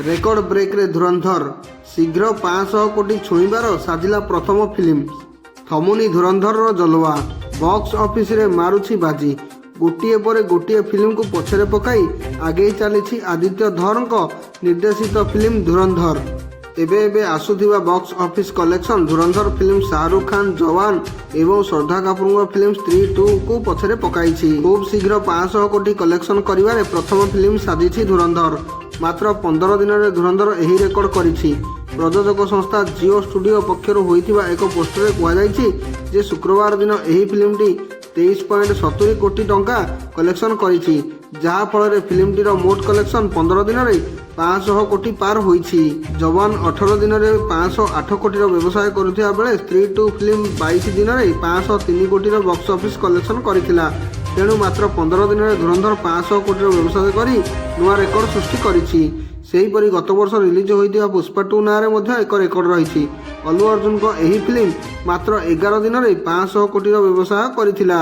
Record ବ୍ରେକ୍ରେ ଧୁରନ୍ଧର ଶୀଘ୍ର 500 କୋଟି ଛୁଇଁବାର ସାଜିଲା ପ୍ରଥମ ଫିଲ୍ମ। ଥମୁନି ଧୁରନ୍ଧରର ଜଲୱା, ବକ୍ସ ଅଫିସରେ ମାରୁଛି ବାଜି। ଗୋଟିଏ ପରେ ଗୋଟିଏ ଫିଲ୍ମକୁ ପଛରେ ପକାଇ ଆଗେଇ ଚାଲିଛି ଆଦିତ୍ୟ ଧରଙ୍କ ନିର୍ଦ୍ଦେଶିତ ଫିଲ୍ମ ଧୁରନ୍ଧର। ଏବେ ଆସୁଥିବା box office collection Dhurandhar film Shahrukh Khan Jawan ଏବଂ ଶ୍ରଦ୍ଧା କାପୁରଙ୍କ ଫିଲ୍ମ ସ୍ତ୍ରୀ 2କୁ ପଛରେ ପକାଇଛି। ଖୁବ୍ ଶୀଘ୍ର 500 କୋଟି କଲେକ୍ସନ କରିବାରେ ପ୍ରଥମ ଫିଲ୍ମ ସାଜିଛି ଧୁରନ୍ଧର। ମାତ୍ର 15 ଦିନରେ ଧୁରନ୍ଧର ଏହି ରେକର୍ଡ କରିଛି। ପ୍ରଯୋଜକ ସଂସ୍ଥା ଜିଓ ଷ୍ଟୁଡିଓ ପକ୍ଷରୁ ହୋଇଥିବା ଏକ ପୋଷ୍ଟରରେ କୁହାଯାଇଛି ଯେ ଶୁକ୍ରବାର ଦିନ ଏହି ଫିଲ୍ମଟି 23.70 କୋଟି ଟଙ୍କା କଲେକ୍ସନ କରିଛି, ଯାହାଫଳରେ ଫିଲ୍ମଟିର ମୋଟ କଲେକ୍ସନ 15 ଦିନରେ 500 କୋଟି ପାର ହୋଇଛି। ଯବାନ 18 ଦିନରେ 508 କୋଟିର ବ୍ୟବସାୟ କରୁଥିବା ବେଳେ ସ୍ତ୍ରୀ 2 ଫିଲ୍ମ 22 ଦିନରେ 503 କୋଟିର ବକ୍ସ ଅଫିସ କଲେକ୍ସନ କରିଥିଲା। ତେଣୁ ମାତ୍ର 15 ଦିନରେ ଧୁରନ୍ଧର 500 କୋଟିର ବ୍ୟବସାୟ କରି ନୂଆ ରେକର୍ଡ ସୃଷ୍ଟି କରିଛି। ସେହିପରି ଗତବର୍ଷ ରିଲିଜ ହୋଇଥିବା ପୁଷ୍ପା 2 ନାଁରେ ମଧ୍ୟ ଏକ ରେକର୍ଡ ରହିଛି। ଅଲ୍ଲୁ ଅର୍ଜୁନଙ୍କ ଏହି ଫିଲ୍ମ ମାତ୍ର 11 ଦିନରେ 500 କୋଟିର ବ୍ୟବସାୟ କରିଥିଲା।